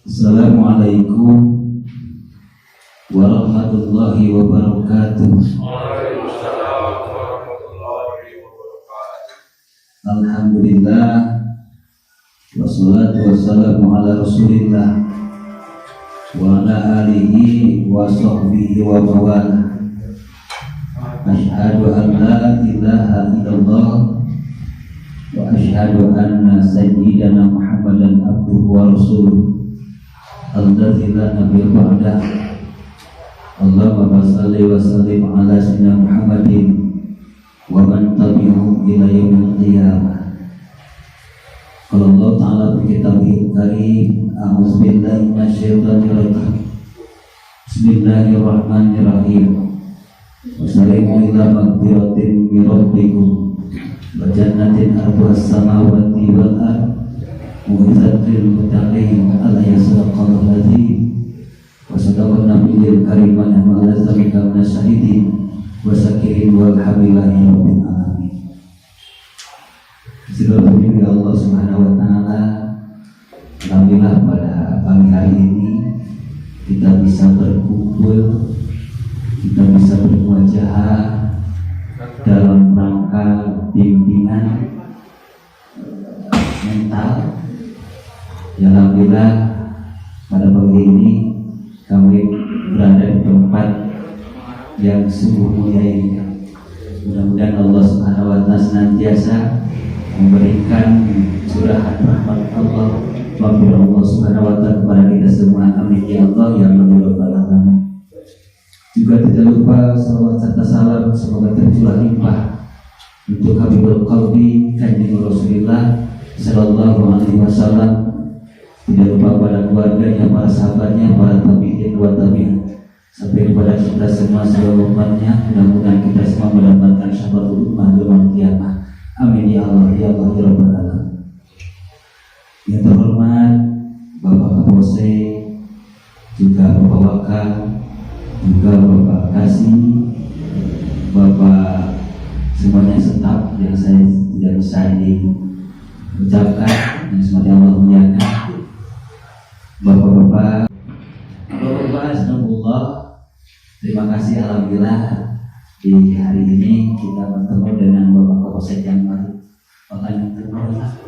Assalamualaikum warahmatullahi wabarakatuh. Waalaikumsalam warahmatullahi wabarakatuh. Alhamdulillah, wassalatu wassalamu ala rasulillah wa ala alihi wa sahbihi wa mawala. Asyhadu an la ilaha illallah wa asyhadu anna sayyidana Muhammadan abduhu wa rasuluh alladzi la nabiyya ba'dah. Allahumma shalli wa sallim ala sayyidina Muhammadin wa man tabi'ahum ila yaumil qiyamah. Qala Allah ta'ala fi kitabihil karim, a'udzu billahi minasyaitonir rajim. Bismillahirrahmanirrahim. Wassalamu ila magfiratin min rabbikum wa jannatin arduhas samawati wal ardh mu'izzatil lil muttaqin al-yasraqal ladzi wa sadaqan nabiyil karim wa nahnu ala dzalika minasyahidin wa sakirin walhamdulillahi rabbil alamin. Segala puji Allah Subhanahu wa taala. Alhamdulillah pada pagi hari ini kita bisa berkumpul, kita bisa bermuajahah dalam rangka bimbingan mental. Ya, alhamdulillah pada pagi ini kami berada di tempat yang sungguh mulia ini. Mudah-mudahan Allah Subhanahu wa taala senantiasa memberikan curahan rahmat Allah, maghfirah Allah Subhanahu wa taala kepada kita semua. Amin ya Allah ya rabbal alamin. Juga tidak lupa salawat serta salam semoga tercurah limpah untuk Habibul Qalbi Kanjeng Rasulullah sallallahu alaihi wasallam. Tidak lupa pada keluarganya, para sahabatnya, para tabi'in wa tabi'in, sampai kepada kita semua seluruh umatnya. Mudah-mudahan kita semua mendapatkan syafaat ummah di yaumil qiyamah. Amin ya Allah ya Allah ya rabbal alamin. Yang terhormat Bapak Kapolsek, juga Bapak Wakil, juga Bapak Kasih, Bapak semuanya staf yang saya tidak bisa ini ucapkan, yang semoga Allah muliakan. Bapak-bapak, Astagfirullah, terima kasih alhamdulillah di hari ini kita bertemu dengan Bapak Kapolsek yang baru. Bapak yang termuda,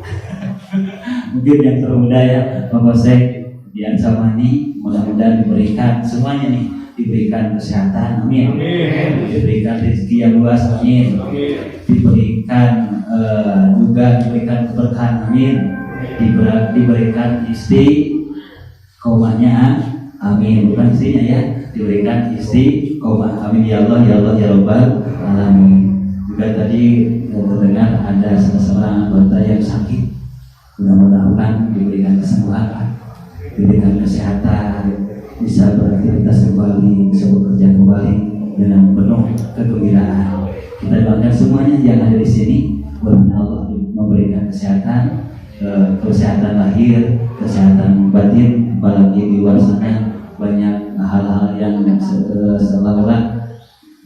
mungkin yang termuda ya, Bapak Kapolsek di Ansamani. Mudah-mudahan diberikan semuanya nih, diberikan kesehatan, amin. Diberikan rezeki yang luas, amin. Diberikan juga diberikan keberkahan, amin. Diberikan istri komanya, amin. Bukan istrinya ya, diberikan istri koma, amin ya Allah ya Allah ya rabbal alamin. Juga tadi terdengar ada seseorang anggota yang sakit. Mudah-mudahan diberikan kesembuhan, diberikan kesehatan, bisa beraktivitas kembali, bisa bekerja kembali dengan penuh kegembiraan. Kita doakan semuanya yang ada di sini, mudah-mudahan Allah memberikan kesehatan, kesehatan lahir, kesehatan batin. Apalagi di luar sana banyak hal-hal yang seolah-olah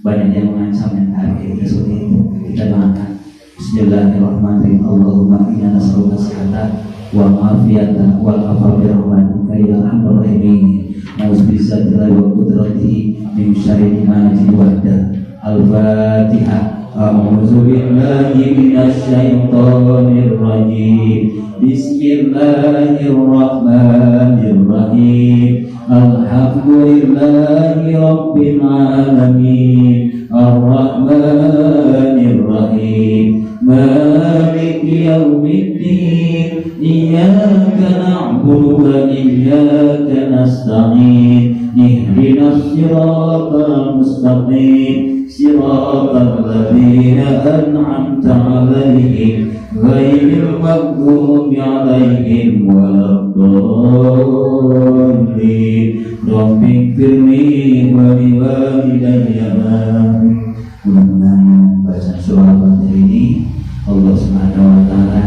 banyak yang mengancam yang hari seperti itu. Kita doakan. Bismillahirrahmanirrahim. Allahumma inna nas'aluka kesehatan wa ma'afiyatan wal afa bi rahmatika ya arhamar rahimin. Na'udzubillahi wa qudratihi min syarri ma jiwada. Al-Fatihah. A'udzu billahi minasy syaithanir rajim. Bismillahirrahmanirrahim. Alhamdulillahi rabbil alamin. Ar-Rahmanir Rahim. Maliki yaumiddin. Iyyaka na'budu wa iyyaka nasta'in. Ihdinas siratal mustaqim. Siratal ladzina an'amta 'alaihim ghairil maghdubi 'alaihim waladdallin. Rabbighfirli wa liwalidayya. Mudah-mudahan bacaan surah Al-Fatihah ini Allah Subhanahu wa taala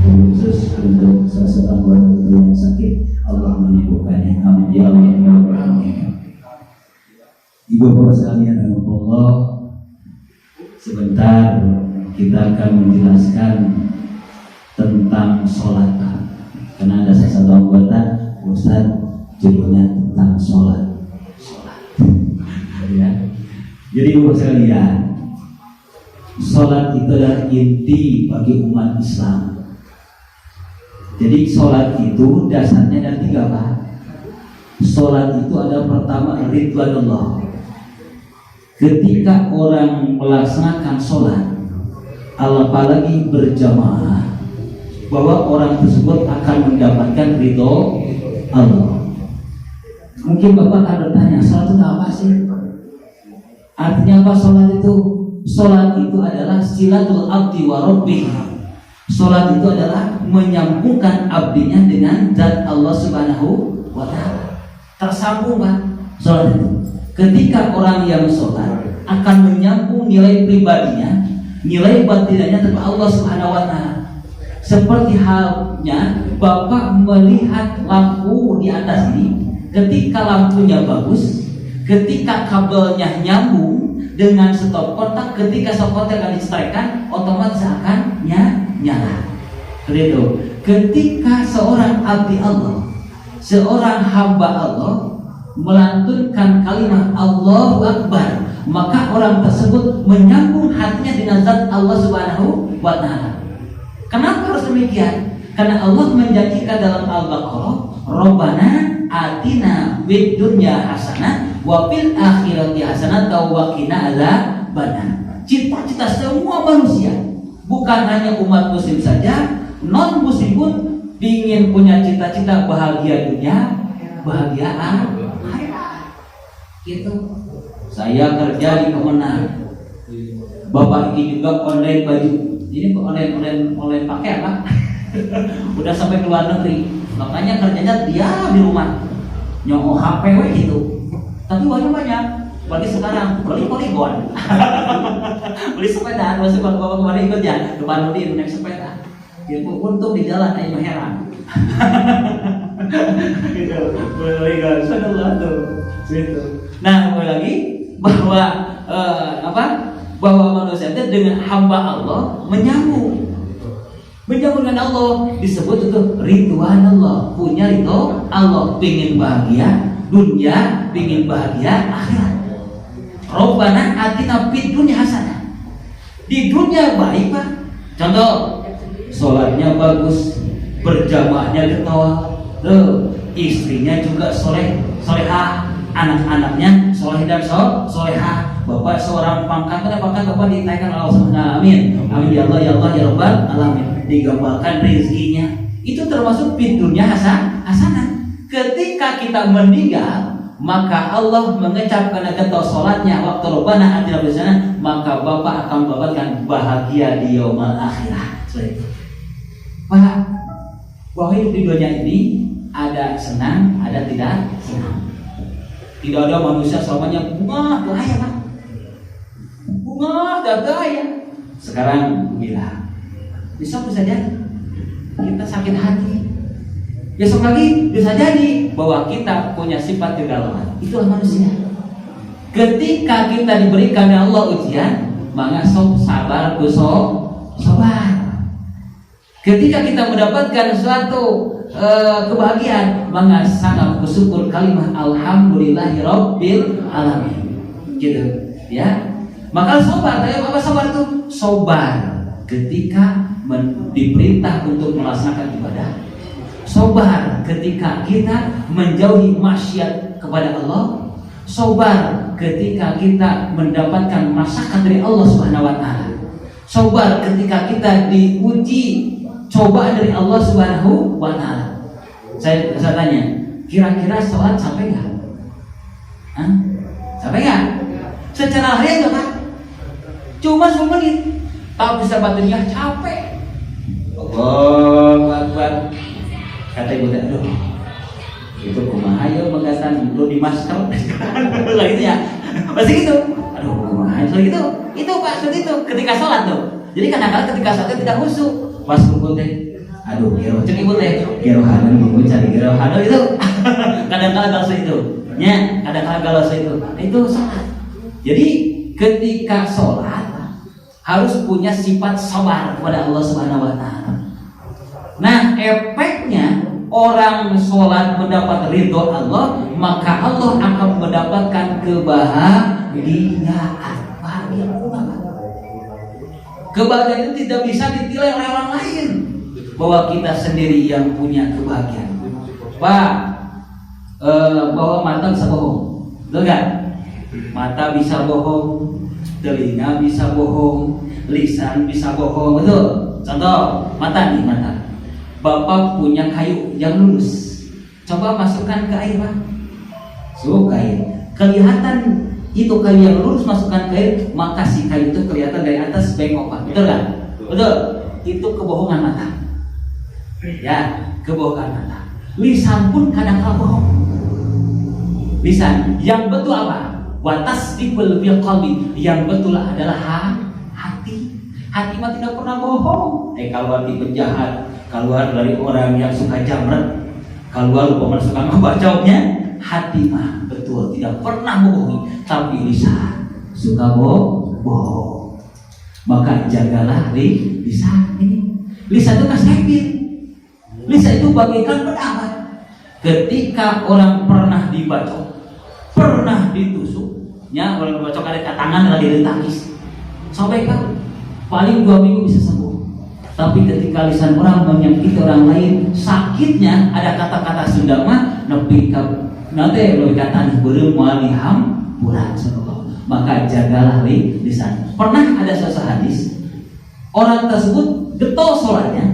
khusus untuk seseorang wanita yang sakit, Allah menyembuhkannya. Amin ya Allah ya rabbal alamin. Ibu bapak sekalian, Allah sebentar kita kita akan menjelaskan tentang sholat. Karena ada salah satu anggota Ustaz judulnya tentang sholat. Ya. Jadi Bapak sekalian, sholat itu adalah inti bagi umat Islam. Jadi sholat itu dasarnya ada 3 Pak. Sholat itu ada pertama ridwanullah. Ketika orang melaksanakan sholat, apalagi berjamaah, bahwa orang tersebut akan mendapatkan ridho Allah. Mungkin Bapak akan bertanya, sholat itu apa sih? Artinya apa sholat itu? Sholat itu adalah silatul abdi wa rabbih. Sholat itu adalah menyambungkan abdinya dengan zat Allah Subhanahu wa ta'ala. Tersambung Pak, sholat itu. Ketika orang yang sholat akan menyambung nilai pribadinya, nilai batinnya kepada Allah Subhanahu wa ta'ala. Seperti halnya Bapak melihat lampu di atas ini, ketika lampunya bagus, ketika kabelnya nyambung dengan stop kontak, ketika stop kontak akan disetraikan, otomatis akan nyala. Itu. Ketika seorang abdi Allah, seorang hamba Allah melantunkan kalimat Allahu Akbar, maka orang tersebut menyambung hatinya dengan zat Allah Subhanahu wa ta'ala. Kenapa harus demikian? Karena Allah menjanjikan dalam Al-Baqarah, Rabbana atina fid dunya hasanah wa fil akhirati hasanah wa qina adzabannar. Cita-cita semua manusia, bukan hanya umat muslim saja, non muslim pun ingin punya cita-cita bahagia dunia, bahagia akhirat. Gitu. Saya kerja di Kemenang. Bapak ini juga online baju. Ini online pakai apa? Udah sampai ke luar negeri. Makanya kerjanya dia di rumah. Nyongok HP gitu. Tapi uangnya banyak. Bagi sekarang beli poligon. Beli sepeda, masih bapak kemarin ikut ya ke Bandung naik sepeda. Gitu, untung di jalan aja heran. Gitu, poligon, subhanallah tuh. Gitu. Nah, kembali lagi bahwa bahwa manusia itu dengan hamba Allah menyambung dengan Allah, disebut itu ridwan Allah, punya ridho Allah, pingin bahagia dunia, pingin bahagia akhirat. Rabbana atina fid dunya hasanah. Di dunia baik Pak. Contoh, sholatnya bagus, berjamaahnya ketawa, istrinya juga solehah, anak-anaknya soleh dan solehah. Bapak seorang pangkat Bapak ditaikan Allah Subhanahu. Amin. Amin ya Allah ya Allah ya Rabbal alamin. Digambarkan rezekinya. Itu termasuk pintunya hasanah. Ketika kita meninggal, maka Allah mengecap karena kata sholatnya waktu Rabbana atina fid dunya, maka Bapak akan mendapatkan bahagia di yaumul akhirah. Pak, bahwa hidup di dunia ini ada senang, ada tidak senang. Tidak ada manusia selamanya bunga gaya Pak. Bunga gaya. Sekarang bilang, besok bisa jadi kita sakit hati. Besok lagi bisa jadi bahwa kita punya sifat kegalauan. Itulah manusia. Ketika kita diberikan oleh Allah ujian, maka sabar, sabar. Ketika kita mendapatkan suatu kebahagiaan, maka sangat bersyukur kalimat alhamdulillahirabbil alamin. Gitu, ya. Maka sabar, apa sabar itu? Sabar ketika diperintah untuk melaksanakan ibadah. Sabar ketika kita menjauhi maksiat kepada Allah. Sabar ketika kita mendapatkan masakan dari Allah Subhanahu wa ta'ala. Sabar ketika kita diuji cobaan dari Allah Subhanahu wa ta'ala. Saya tanya, kira-kira sholat sampai nggak? Sampai nggak? Secara harian nggak Pak? Cuma 10 menit. Tapi sahabatnya capek. Allahu Akbar. Kata ibu teh, aduh, itu kumaha ya megatan lu di masker. Lagi itu ya. Pasti gitu. Aduh, kumaha gitu. Itu Pak, seperti itu ketika sholat tuh. Jadi kadang-kadang ketika sholat tidak khusyuk. Pas kumpul teh, aduh, gero cek ibu teh, gero hana ibu cari gero hana itu. Kadang-kadang kalau itu, nya, kadang-kadang kalau itu sholat. Jadi ketika sholat harus punya sifat sabar kepada Allah Subhanahu wa taala. Nah, efeknya orang sholat mendapat ridho Allah, maka Allah akan mendapatkan kebahagiaan. Kebahagiaan itu tidak bisa ditilai oleh orang lain, bahwa kita sendiri yang punya kebahagiaan. Pak, bahwa mata bisa bohong, betul nggak? Mata bisa bohong, telinga bisa bohong, lisan bisa bohong, betul? Contoh, mata nih, mata. Bapak punya kayu yang lurus, coba masukkan ke air, Pak. Suka air, kelihatan itu kayu yang lurus, masukkan ke air, maka si kayu itu kelihatan dari atas bengkok, Pak. Betul kan? Betul. Itu kebohongan mata. Ya, kebohongan mata. Lisan pun kadang-kadang bohong. Lisan yang betul apa? Watas dibel bil qalbi, yang betul adalah hati. Hati mah tidak pernah bohong. Kalau hati penjahat, keluar dari orang yang suka jamret, keluar lupa suka ngebacanya, hati mah betul tidak pernah bohongi, tapi lisan suka bohong. Maka jagalah lisan ini. Lisan itu kasepit. Lisan itu bagaikan pedang. Ketika orang pernah dibacok, pernah ditusuknya, orang dibacok ada tangan lagi ditangis, sampai kan paling 2 minggu bisa sembuh. Tapi ketika lisan orang menyakiti orang lain, sakitnya ada kata-kata Sunda mah nepi ka nanti lebih kata beureum moal diham bulan sallallahu. Maka jagalah lisan. Pernah ada suatu hadis, orang tersebut getol sholatnya,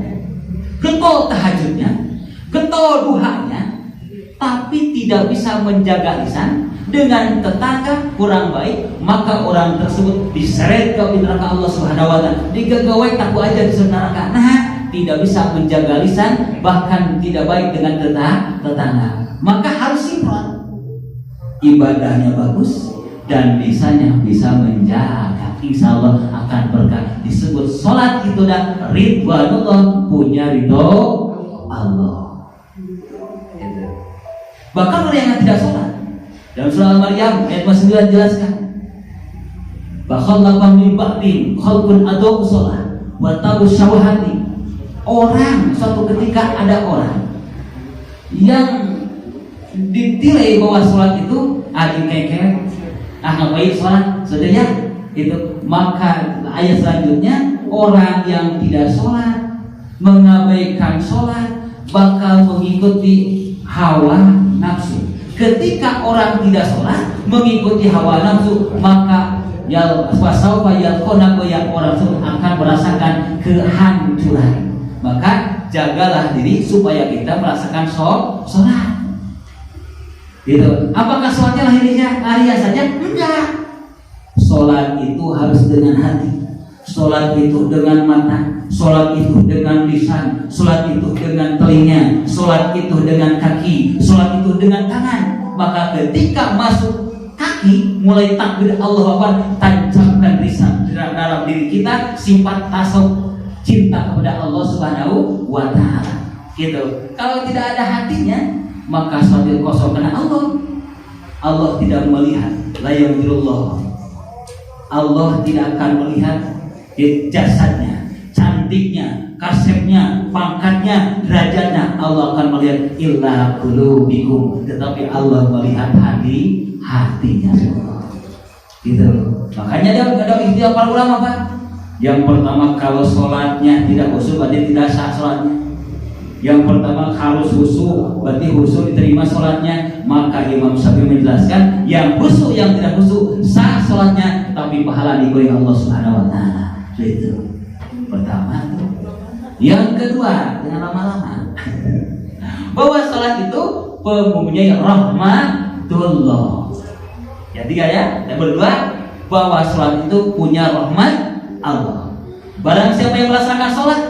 getol tahajudnya, getol duhanya, tapi tidak bisa menjaga lisan. Dengan tetangga kurang baik, maka orang tersebut diseret ke neraka Allah Subhanahu wa taala. Digegawai taku aja di neraka. Nah, tidak bisa menjaga lisan, bahkan tidak baik dengan tetangga. Maka harus sinkron. Ibadahnya bagus dan lisannya bisa menjaga. Insya Allah akan berkah. Disebut sholat itu dan ridwanullah, punya ridho Allah. Bahkan orang yang tidak sholat, dalam surah Al-Maryam ayat 9 jelaskan, bakhallafa min ba'din khalqun adu shalah wa tabu syawhati. Orang suatu ketika ada orang yang ditilai bahwa sholat itu keke, ngapain sholat sudah ya itu, maka ayat selanjutnya orang yang tidak sholat, mengabaikan sholat, bakal mengikuti hawa nafsu. Ketika orang tidak sholat mengikuti hawa nafsu, maka yang orang tersebut akan merasakan kehancuran. Maka jagalah diri supaya kita merasakan sholat. Gitu. Apakah sholatnya lahiriah saja? Enggak. Sholat itu harus dengan hati. Sholat itu dengan mata. Sholat itu dengan lisan. Sholat itu dengan telinga. Sholat itu dengan kaki. Sholat itu dengan tangan. Maka ketika masuk kaki, mulai takbir Allahu Akbar, tancapkan lisan dalam diri kita sifat tasawuf, cinta kepada Allah Subhanahu wa taala. Gitu. Kalau tidak ada hatinya, maka sholat kosong karena Allah tidak melihat. La yamdirullah. Allah tidak akan melihat jasadnya, cantiknya, kasepnya, pangkatnya, derajatnya. Allah akan melihat illa qulubikum, tetapi Allah melihat hatinya. Gitu. Makanya ada istilah para ulama, Pak. Yang pertama, kalau sholatnya tidak khusyuk berarti tidak sah sholatnya. Yang pertama harus khusyuk, berarti khusyuk diterima sholatnya. Maka Imam Syafi'i menjelaskan, yang khusyuk yang tidak khusyuk sah sholatnya, tapi pahala digoreng Allah Subhanahu wa taala. Itu pertama. Yang kedua, dengan lama-lama bahwa sholat itu mempunyai rahmatullah. Yang tiga ya, yang kedua bahwa sholat itu punya rahmat Allah. Barang siapa yang melaksanakan sholat,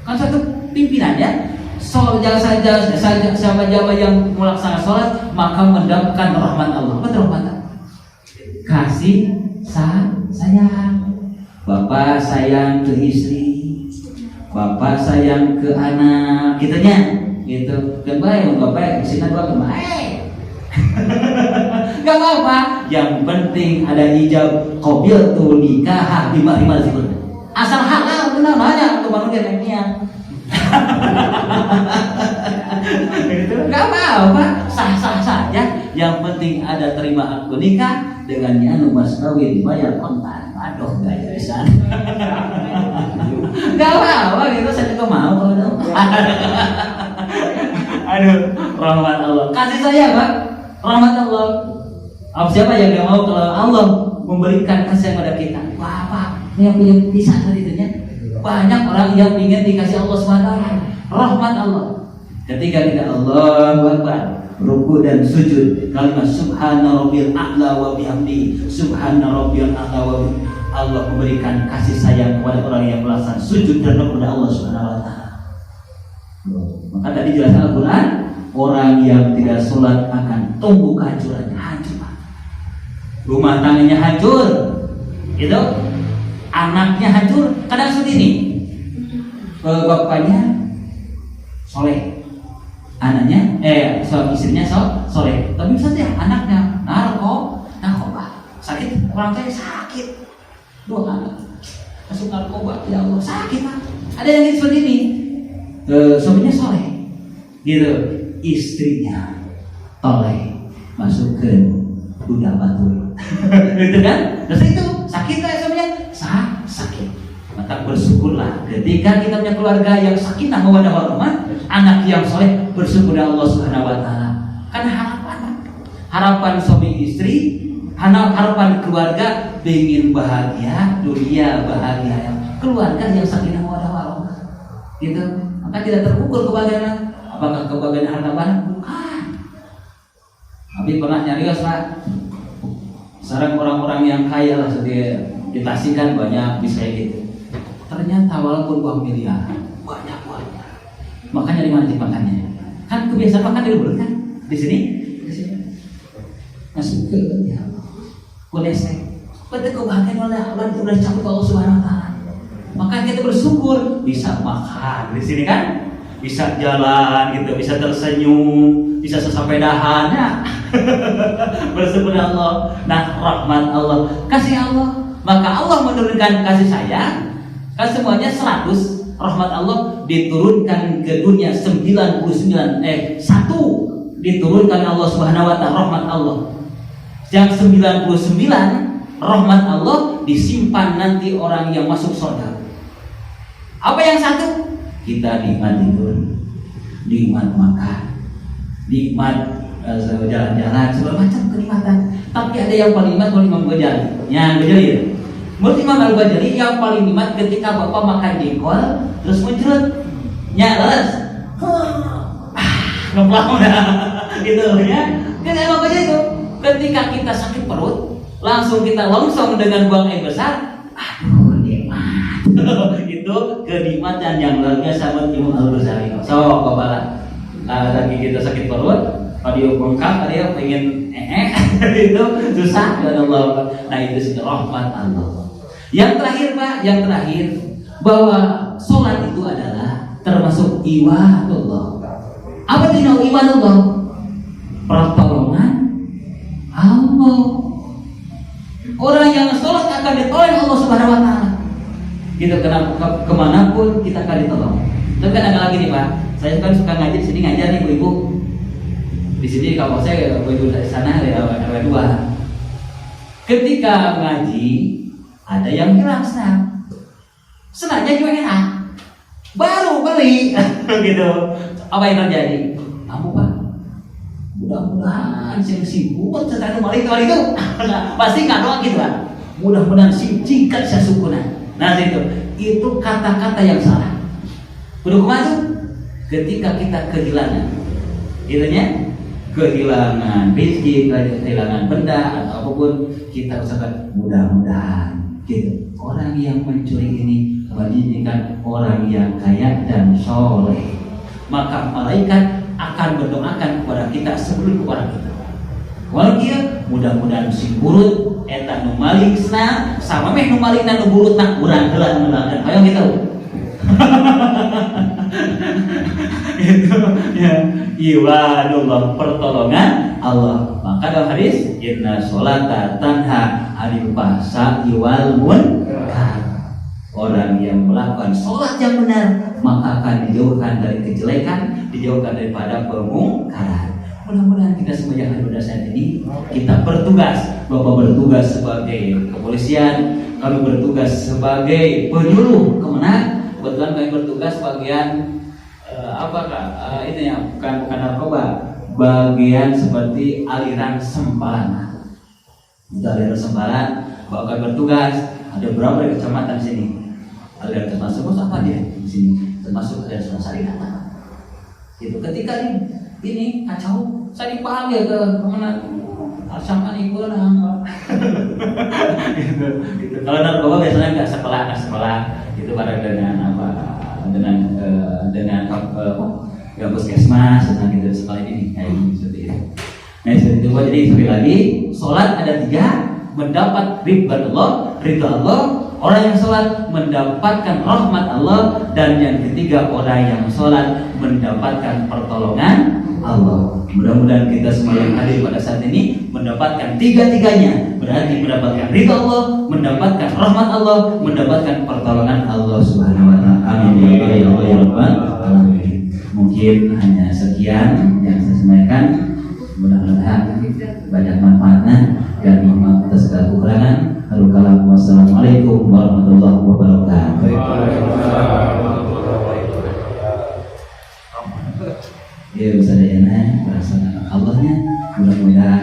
kan satu pimpinan ya. Siapa yang melaksanakan sholat maka mendapatkan rahmat Allah. Apa rahmat Allah? Kasih sayang. Bapak sayang ke istri, bapak sayang ke anak, gitunya, gitu. Kan baik, bapak istri dua kemarin. Gak apa-apa, yang penting ada ijab qabil tu nikah di lima sebut. Asal halal benar banyak tuh manusia lainnya. Gitu. Gak apa-apa, sah-sah saja. Yang penting ada terima akad nikah dengan anu mas kawin bayar kontan. Aduh gaya bisa. Gak apa-apa gitu, saya juga mau kalau itu. Aduh, rahmat Allah. Kasih saya Pak, rahmat Allah. Siapa yang gak mau kalau Allah memberikan kasih pada kita? Bapak, yang punya pisah tadi itu ya. Banyak orang yang ingin dikasih Allah SWT. Rahmat Allah. Ketika kita Allahu Akbar, ruku dan sujud, kalimat Subhana Rabbil A'la wa bihamdi, Subhana Rabbil A'la wa bihamdi. Allah memberikan kasih sayang kepada orang yang melaksanakan sujud dan kepada Allah Subhanahu wa taala. Maka tadi jelas Al-Quran, orang yang tidak sholat akan tumbuh kehancurannya, hancur. Rumah tangganya hancur, gitu. Anaknya hancur. Kadang seperti ini, bapaknya soleh, anaknya, istrinya soleh, tapi saja anaknya narkoba, sakit, orang tua sakit, dua anak masuk narkoba, ya Allah sakit Pak. Ada yang seperti ini. Suaminya soleh, gitu, istrinya toleh, masukkan udah batur, gitu kan? Terus itu sakit lah suaminya, sakit. Maka bersyukurlah ketika kita punya keluarga yang sakinah mawaddah warahmah, anak yang soleh, bersyukur Allah Subhanahu wa taala. Karena harapan suami istri, harapan keluarga ingin bahagia, dunia bahagia, keluarga yang sakinah mawaddah warahmah, gitu. Maka tidak terukur kebahagiaan. Apakah kebahagiaan harta benda? Bukan. Tapi pernah nyarios Pak. Sekarang orang-orang yang kaya lah, ditasikan banyak bisa gitu. Ternyata walaupun uang miliar banyak. Makanya di mana makannya? Kan kebiasaan makan di luar kan? Di sini. Masuk ke ya. Kolestek. Betul kebahagiaan oleh Allah sudah cabut Allah Subhanahu wa taala. Maka kita bersyukur bisa makan di sini kan, bisa jalan gitu, bisa tersenyum, bisa sesapedahan ya. Bersyukur Allah. Nah, rahmat Allah, kasih Allah. Maka Allah menurunkan kasih sayang. Kan semuanya 100. Rahmat Allah diturunkan ke dunia 99. 1 diturunkan Allah Subhanahu wa taala rahmat Allah. Yang 99 rahmat Allah disimpan nanti orang yang masuk surga. Apa yang 1? Kita nikmat tidur, nikmat makan, nikmat jalan-jalan, segala macam kenikmatan. Tapi ada yang paling nikmat kalau Imam Ghazali. Yang Ghazali ya. Menurut Imam Al-Ghazali yang paling nikmat ketika Bapak makan jengkol terus mencerut, nyalas, ngeplau dah, gitu ya. Kan Imam Ghazali itu ketika kita sakit perut, langsung kita longsong dengan buang air besar, aduh nikmat. Itu kenikmatan yang luar biasa buat Imam Al-Ghazali. So, Bapak, lagi kita sakit perut, dia bengkak, dia pengen itu susah dan Allah. Nah itu sudah rahmat Allah. Yang terakhir Pak, yang terakhir bahwa sholat itu adalah termasuk ibadah. Apa itu ibadah? Pertolongan Allah. Orang yang sholat akan ditolong Allah Subhanahu wa taala. Gitu, kemanapun kita akan ditolong. Terus kan ada lagi nih Pak, saya kan suka ngaji di sini, ngajar nih ibu-ibu. Di sini kalau saya ibu-ibu dari sana ada 2. Ketika ngaji ada yang hilang senangnya juga enak, baru beli gitu. Apa yang terjadi? Kamu Pak, mudah-mudahan saya sibuk setelah itu pasti nggak doang gitu Pak. Mudah-mudahan singkat saya syukuran. Nah itu kata-kata yang salah. Udah kemana? Ketika kita kehilangan, gitunya, kehilangan rezeki, kehilangan benda atau apapun, kita usahakan mudah-mudahan. Gitu. Orang yang mencuri ini menjadikan orang yang kaya dan soleh. Maka malaikat akan berdoakan kepada kita sebelum kepada kita. Walaupun mudah-mudahan si burut eta nu maling senang sama meh nu maling dan nu burut nak urang heula menang. Ayo gitu. Itu ya iwadullah, pertolongan Allah. Maka dalam hadis, inna sholata tanha 'anil fahsya'i wal munkar. Orang yang melakukan sholat yang benar maka akan dijauhkan dari kejelekan, dijauhkan daripada kemungkaran. Mudah-mudahan kita semua yang pada saat ini kita bertugas. Bapak bertugas sebagai kepolisian, kami bertugas sebagai penyuluh kemenang. Kebetulan kami bertugas bagian ini ya, bukan narkoba, bagian seperti aliran sempalan. Untuk aliran sempalan, Bapak kami bertugas. Ada berapa kecamatan di sini? Aliran termasuk apa dia di sini? Termasuk aliran Sunasaringan. Itu ketika ini kacau, saya dipanggil ke mana? Sama nih gue gitu. Kalau narkoba biasanya nggak sekolah, itu pada dengan ya puskesmas, gitu sekolah ini kayak seperti itu. Nah seperti itu. Jadi sekali lagi, sholat ada 3, mendapat ridha Allah. Orang yang sholat mendapatkan rahmat Allah, dan yang ketiga orang yang sholat mendapatkan pertolongan Allah. Mudah-mudahan kita semua yang hadir pada saat ini mendapatkan 3-tiganya. Berarti mendapatkan ridha Allah, mendapatkan rahmat Allah, mendapatkan pertolongan Allah Subhanahu wa taala. Amin ya rabbal alamin. Mungkin hanya sekian yang saya sampaikan. Mudah-mudahan banyak manfaatnya dan mohon maaf atas segala kekurangan. Wassalamualaikum warahmatullahi wabarakatuh. Ya bisa dayana perasaan Allahnya. Mudah-mudahan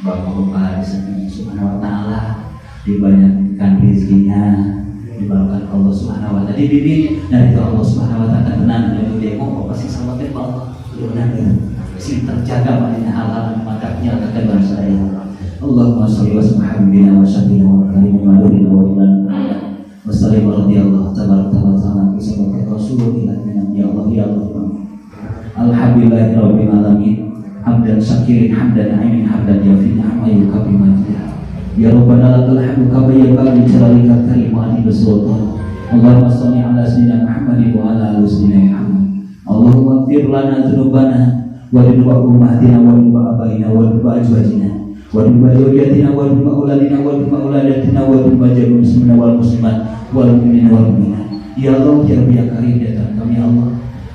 Bapak-bapak Subhanahu wa taala dibanyakkan rezekinya, diberkahi Allah Subhanahu wa taala, dibimbing dari Allah Subhanahu wa taala. Tenang dan demo pasti sama dengan Allah. Mudah-mudahan sing terjaga pada hal-hal mantapnya akan bangsa ini. Allahumma shalli wa sallim wa sallim wa karim wa nurina wa ilana wa sallim wa radiyallahu tabaraka wa ta'ala bi sabati rasulillah ya Allah ya Allah. Alhamdulillahi rabbil alamin. Hamdan syakirin hamdan na'imin hamdan yafi ni'ma yukafi majdah. Ya Rabbana lakal hamdu kama yanbaghi li jalalika karim wa adil sultan. Allahumma shalli ala sayyidina Muhammadin wa ala ali sayyidina Muhammad. Allahumma ighfir lana dzunubana wa dhunuba ummatina wa dhunuba abaina wa dhunuba azwajina wa dhunuba zawjatina wa dhunuba auladina wa dhunuba auladatina wa dhunuba jami'il muslimina wal muslimat wal mu'minina wal mu'minat. Ya Allah ya Rabbi ya Karim, ya Tuhan kami Allah.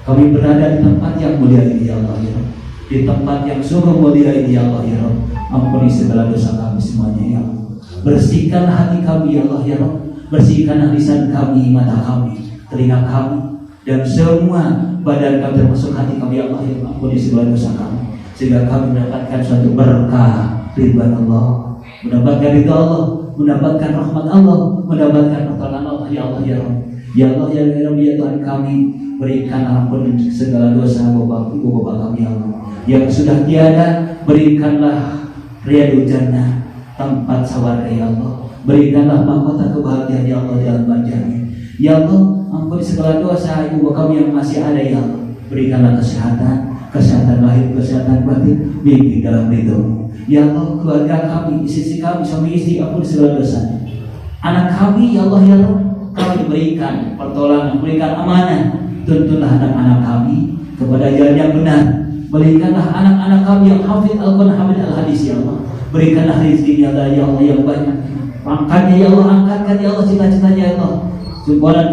Kami berada di tempat yang mulia ini ya Allah ya Rabb. Di tempat yang sungguh mulia ini ya Allah ya Rabb. Ampuni segala dosa kami semuanya ya Allah. Bersihkan hati kami ya Allah ya Rabb. Bersihkan lisan kami, mata kami, telinga kami, dan semua badan kami termasuk hati kami ya Allah ya Rabb. Ampuni segala dosa kami sehingga kami mendapatkan suatu berkah ridwan Allah, mendapatkan ridha Allah, mendapatkan rahmat Allah, mendapatkan pertolongan Allah ya Allah ya Rabb. Ya Allah ya Rabb ya Tuhan kami, berikan ampun segala dosa bapak-bapak kami ya Allah. Yang sudah tiada, berikanlah riyadul jannah, tempat sawarga ya Allah. Berikanlah mahkota kebahagiaan ya Allah dalam banjarnya. Ya Allah, ampuni segala dosa ibu kami yang masih ada ya Allah. Berikanlah kesehatan lahir, kesehatan batin, bimbing dalam ridho. Ya Allah, keluarga kami, istri kami, suami istri, ampuni segala dosa. Anak kami ya Allah ya Allah, kami berikan pertolongan, berikan amanah. Tuntunlah anak-anak kami kepada jalan yang benar. Berikanlah anak-anak kami yang hafid Al-Quran, hafid Al-Hadis ya Allah. Berikanlah rezekinya ya Allah yang banyak. Angkatnya ya Allah, angkatkan ya Allah cita-citanya ya Allah. Jempolan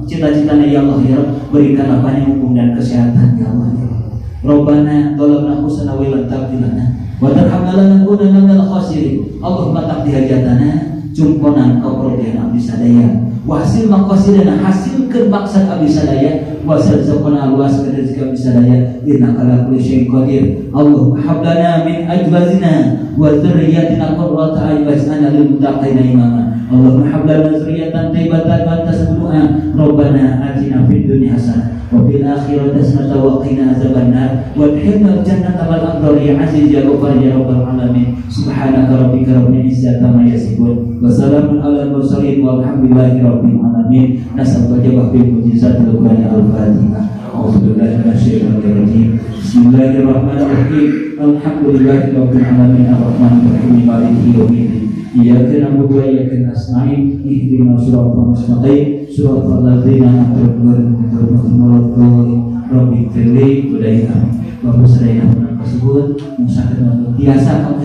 cita-citanya ya Allah ya Rabb. Berikanlah banyak hukum dan kesehatan ya Allah ya Rabb. Rabbana zalamna anfusana wa illam taghfir lana wa tarhamna lanakunanna minal khasirin. Allahumma taqdi hajatana, jumponan kau perdian abdi sadaya. Wasil maqasidana, hasilkan maksud abdi sadaya. Wasal zakona luas rezeki abdi sadaya. Innaka ala kulli syai'in qadir. Allahumma hab lana min ajwazina wa dzurriyyatina qurrata a'yun waj'alna lil muttaqina imama. Allahumma hab lana dzurriyyatan thayyibatan wa tasbuha. Rabbana atina fid dunya hasanah wa fil akhirati hasanah wa qina azabannar wa adkhilna al-jannata wal abrar ya aziz ya ghafar ya rabbal alamin. Subhanaka rabbika rabbil izzati amma yasifun wa salamun alal mursalin walhamdulillahi rabbil alamin. Nas'aluka jawab bil mujizatil qur'an al-fatihah. A'udzubillahi minasyaitonir rajim. Bismillahirrahmanirrahim. Alhamdulillahi rabbil alamin arrahmanir rahim maliki yaumiddin. Iyyaka na'budu wa iyyaka nasta'in. Ihdinas siratal mustaqim. Siratal ladzina an'amta 'alaihim. Rabbi firli budaya Bapak sedaya tersebut musyawarah biasa